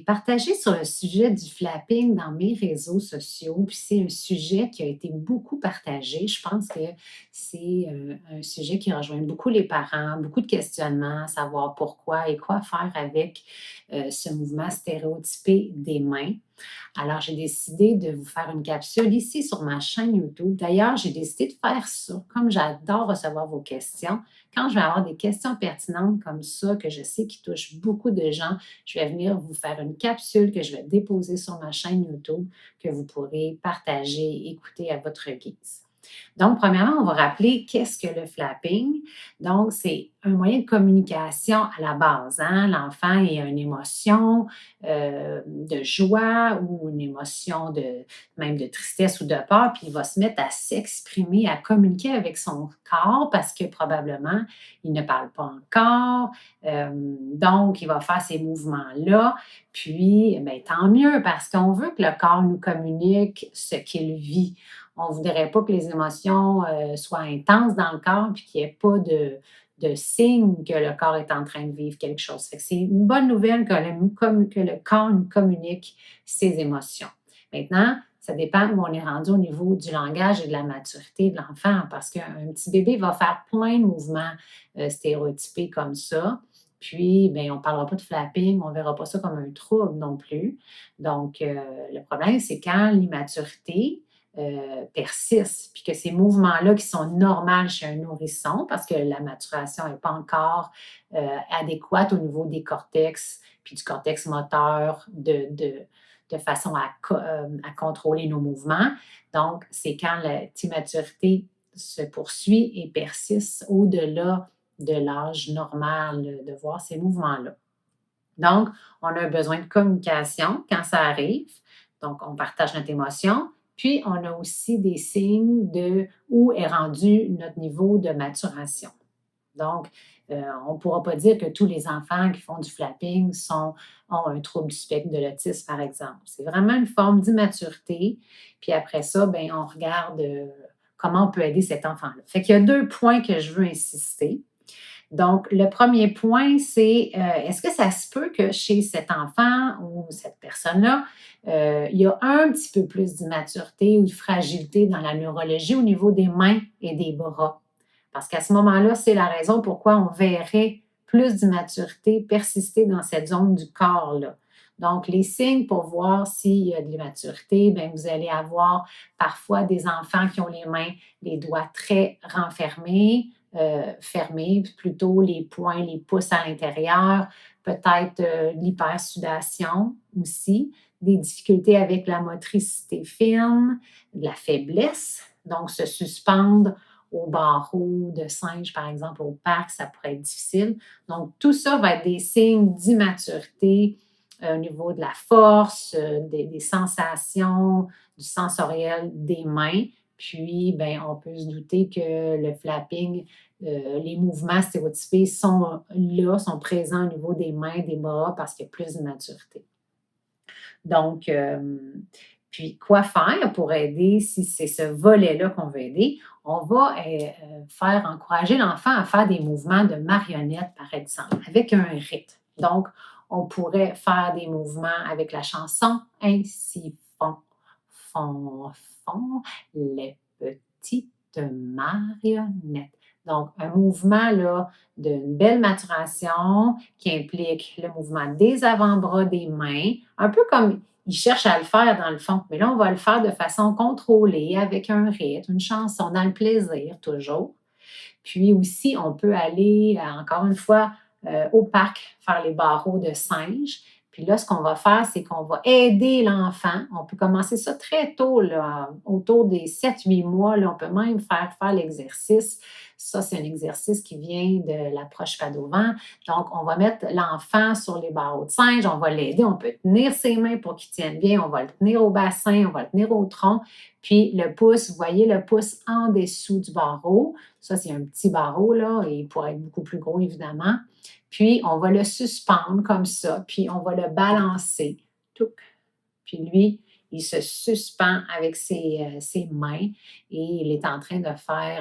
partagé sur le sujet du flapping dans mes réseaux sociaux, puis c'est un sujet qui a été beaucoup partagé. Je pense que c'est, un sujet qui rejoint beaucoup les parents, beaucoup de questionnements, savoir pourquoi et quoi faire avec, ce mouvement stéréotypé des mains. Alors, j'ai décidé de vous faire une capsule ici sur ma chaîne YouTube. D'ailleurs, j'ai décidé de faire ça. Comme j'adore recevoir vos questions, quand je vais avoir des questions pertinentes comme ça, que je sais qui touchent beaucoup de gens, je vais venir vous faire une capsule que je vais déposer sur ma chaîne YouTube, que vous pourrez partager et écouter à votre guise. Donc, premièrement, on va rappeler qu'est-ce que le flapping. Donc, c'est un moyen de communication à la base, hein. L'enfant a une émotion de joie ou une émotion même de tristesse ou de peur, puis il va se mettre à s'exprimer, à communiquer avec son corps parce que probablement il ne parle pas encore. Donc, il va faire ces mouvements-là. Puis, bien, tant mieux parce qu'on veut que le corps nous communique ce qu'il vit. On ne voudrait pas que les émotions soient intenses dans le corps puis qu'il n'y ait pas de signe que le corps est en train de vivre quelque chose. Fait que c'est une bonne nouvelle que le corps nous communique ses émotions. Maintenant, ça dépend où on est rendu au niveau du langage et de la maturité de l'enfant, parce qu'un petit bébé va faire plein de mouvements stéréotypés comme ça. Puis, bien, on ne parlera pas de flapping, on ne verra pas ça comme un trouble non plus. Donc, le problème, c'est quand l'immaturité persistent, puis que ces mouvements-là qui sont normaux chez un nourrisson, parce que la maturation n'est pas encore adéquate au niveau des cortex, puis du cortex moteur, de façon à contrôler nos mouvements. Donc, c'est quand l'immaturité se poursuit et persiste au-delà de l'âge normal de voir ces mouvements-là. Donc, on a besoin de communication quand ça arrive. Donc, on partage notre émotion. Puis, on a aussi des signes de où est rendu notre niveau de maturation. Donc, on ne pourra pas dire que tous les enfants qui font du flapping ont un trouble du spectre de l'autisme, par exemple. C'est vraiment une forme d'immaturité. Puis après ça, bien, on regarde comment on peut aider cet enfant-là. Fait qu'il y a 2 points que je veux insister. Donc, le premier point, c'est est-ce que ça se peut que chez cet enfant ou cette personne-là, il y a un petit peu plus d'immaturité ou de fragilité dans la neurologie au niveau des mains et des bras? Parce qu'à ce moment-là, c'est la raison pourquoi on verrait plus d'immaturité persister dans cette zone du corps-là. Donc, les signes pour voir s'il y a de l'immaturité, bien, vous allez avoir parfois des enfants qui ont les mains, les doigts très renfermés, fermés, plutôt les poings, les pouces à l'intérieur, peut-être l'hypersudation aussi, des difficultés avec la motricité fine, de la faiblesse, donc se suspendre au barreau de singe, par exemple, au parc, ça pourrait être difficile. Donc, tout ça va être des signes d'immaturité au niveau de la force, des sensations, du sensoriel des mains. Puis, ben, on peut se douter que le flapping, les mouvements stéréotypés sont là, sont présents au niveau des mains, des bras, parce qu'il y a plus d'immaturité. Donc, puis quoi faire pour aider si c'est ce volet-là qu'on veut aider? On va faire encourager l'enfant à faire des mouvements de marionnette, par exemple, avec un rythme. Donc, on pourrait faire des mouvements avec la chanson Ainsi font, font, font les petites marionnettes. Donc, un mouvement là, d'une belle maturation qui implique le mouvement des avant-bras, des mains, un peu comme il cherche à le faire dans le fond. Mais là, on va le faire de façon contrôlée, avec un rythme, une chanson, dans le plaisir toujours. Puis aussi, on peut aller, encore une fois, au parc, faire les barreaux de singe. Puis là, ce qu'on va faire, c'est qu'on va aider l'enfant. On peut commencer ça très tôt, là, autour des 7-8 mois. Là, on peut même faire l'exercice. Ça, c'est un exercice qui vient de l'approche Padovan. Donc, on va mettre l'enfant sur les barreaux de singe. On va l'aider. On peut tenir ses mains pour qu'il tienne bien. On va le tenir au bassin. On va le tenir au tronc. Puis le pouce, vous voyez le pouce en dessous du barreau. Ça, c'est un petit barreau, là, et il pourrait être beaucoup plus gros, évidemment. Puis, on va le suspendre comme ça, puis on va le balancer. Touc. Puis lui, il se suspend avec ses mains et il est en train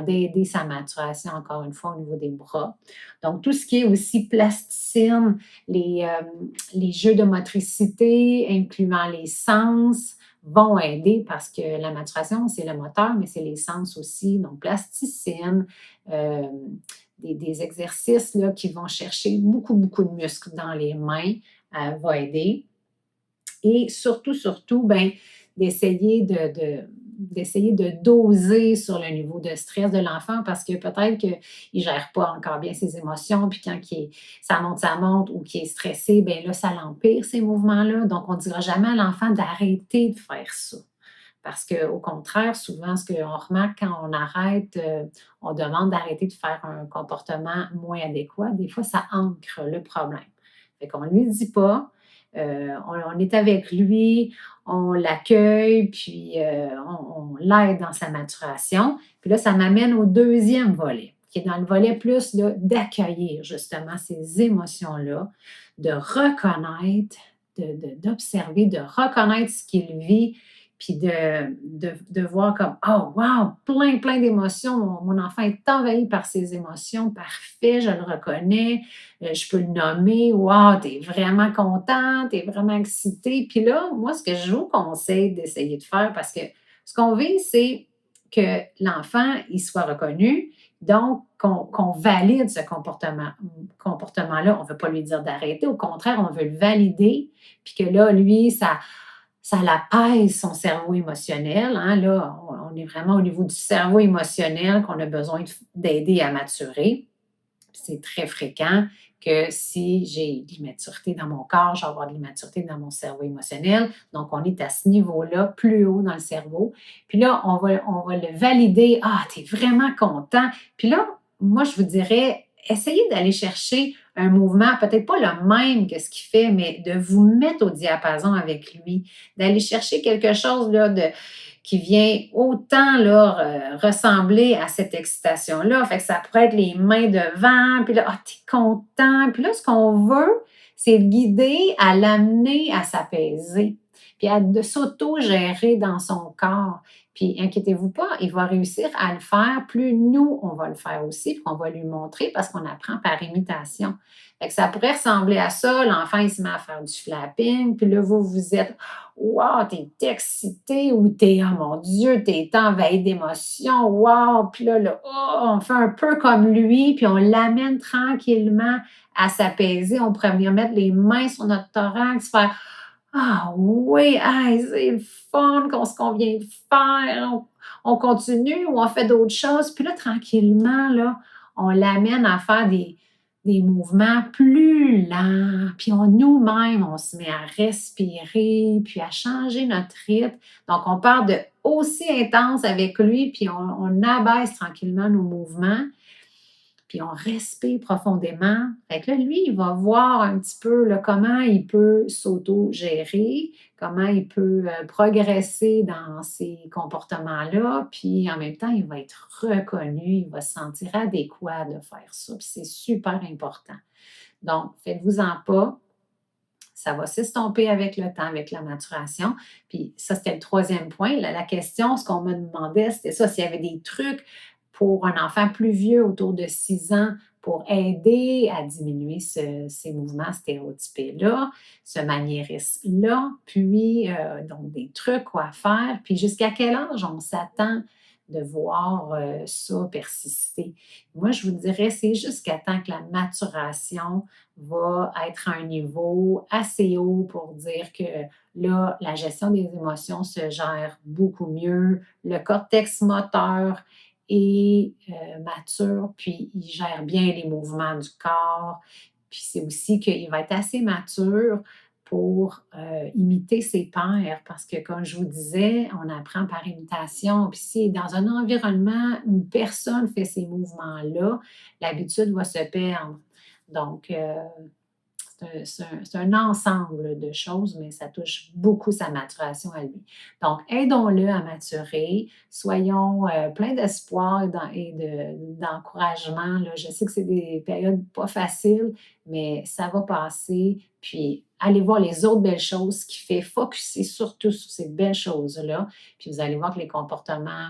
d'aider sa maturation, encore une fois, au niveau des bras. Donc, tout ce qui est aussi plasticine, les jeux de motricité, incluant les sens, vont aider parce que la maturation, c'est le moteur, mais c'est les sens aussi. Donc, plasticine, euh, des exercices là, qui vont chercher beaucoup, beaucoup de muscles dans les mains va aider. Et surtout, surtout, ben, d'essayer d'essayer de doser sur le niveau de stress de l'enfant parce que peut-être qu'il ne gère pas encore bien ses émotions, puis quand ça monte ou qu'il est stressé, bien là, ça l'empire, ces mouvements-là. Donc, on ne dira jamais à l'enfant d'arrêter de faire ça. Parce qu'au contraire, souvent, ce qu'on remarque quand on arrête, on demande d'arrêter de faire un comportement moins adéquat, des fois, ça ancre le problème. Fait qu'on ne lui dit pas, on est avec lui, on l'accueille, puis on l'aide dans sa maturation. Puis là, ça m'amène au deuxième volet, qui est dans le volet plus là, d'accueillir justement ces émotions-là, de reconnaître, d'observer, de reconnaître ce qu'il vit, puis de voir comme, oh, wow, plein, plein d'émotions. Mon enfant est envahi par ses émotions. Parfait, je le reconnais. Je peux le nommer. Wow, t'es vraiment content, t'es vraiment excité. Puis là, moi, ce que je vous conseille d'essayer de faire, parce que ce qu'on veut, c'est que l'enfant, il soit reconnu. Donc, qu'on valide ce comportement-là. On ne veut pas lui dire d'arrêter. Au contraire, on veut le valider. Puis que là, lui, ça l'apaise son cerveau émotionnel. Hein. Là, on est vraiment au niveau du cerveau émotionnel qu'on a besoin d'aider à maturer. C'est très fréquent que si j'ai de l'immaturité dans mon corps, je vais avoir de l'immaturité dans mon cerveau émotionnel. Donc, on est à ce niveau-là, plus haut dans le cerveau. Puis là, on va le valider. Ah, tu es vraiment content. Puis là, moi, je vous dirais, essayez d'aller chercher un mouvement, peut-être pas le même que ce qu'il fait, mais de vous mettre au diapason avec lui, d'aller chercher quelque chose là, qui vient autant là, ressembler à cette excitation-là. Fait que ça pourrait être les mains devant, puis là, ah, t'es content. Puis là, ce qu'on veut, c'est le guider à l'amener à s'apaiser, puis de s'auto-gérer dans son corps. Puis inquiétez-vous pas, il va réussir à le faire, plus nous, on va le faire aussi, puis on va lui montrer parce qu'on apprend par imitation. Fait que ça pourrait ressembler à ça, l'enfant, il se met à faire du flapping, puis là, vous êtes wow, t'es excité ou t'es, oh mon Dieu, t'es envahi d'émotions, wow, puis là, oh, on fait un peu comme lui, puis on l'amène tranquillement à s'apaiser. On pourrait venir mettre les mains sur notre thorax, faire ah oui, hey, c'est le fun ce qu'on vient de faire. On continue ou on fait d'autres choses. Puis là, tranquillement, là, on l'amène à faire des mouvements plus lents. Puis nous-mêmes, on se met à respirer, puis à changer notre rythme. Donc, on part de aussi intense avec lui, puis on abaisse tranquillement nos mouvements puis on respire profondément. Fait que là, lui, il va voir un petit peu là, comment il peut s'auto-gérer, comment il peut progresser dans ces comportements-là, puis en même temps, il va être reconnu, il va se sentir adéquat de faire ça. Puis c'est super important. Donc, faites-vous-en pas. Ça va s'estomper avec le temps, avec la maturation. Puis ça, c'était le troisième point. La question, ce qu'on me demandait, c'était ça, s'il y avait des trucs pour un enfant plus vieux, autour de 6 ans, pour aider à diminuer ces mouvements stéréotypés-là, ce maniérisme-là, puis donc des trucs quoi faire, puis jusqu'à quel âge on s'attend de voir ça persister. Moi, je vous dirais, c'est jusqu'à temps que la maturation va être à un niveau assez haut pour dire que là, la gestion des émotions se gère beaucoup mieux. Le cortex moteur est mature, puis il gère bien les mouvements du corps. Puis c'est aussi qu'il va être assez mature pour imiter ses pairs, parce que comme je vous disais, on apprend par imitation. Puis si dans un environnement où personne fait ces mouvements-là, l'habitude va se perdre. Donc, c'est c'est un ensemble de choses, mais ça touche beaucoup sa maturation à lui. Donc, aidons-le à maturer, soyons pleins d'espoir d'encouragement, là. Je sais que c'est des périodes pas faciles, mais ça va passer. Puis, allez voir les autres belles choses qu'il fait. Focuser surtout sur ces belles choses-là. Puis, vous allez voir que les comportements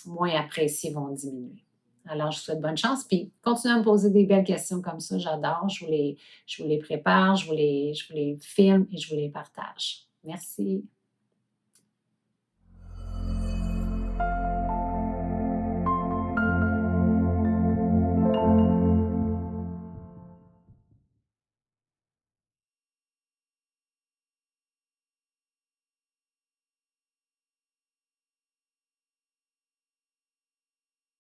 moins appréciés vont diminuer. Alors, je vous souhaite bonne chance. Puis, continuez à me poser des belles questions comme ça. J'adore. Je vous les prépare, je vous les filme et je vous les partage. Merci.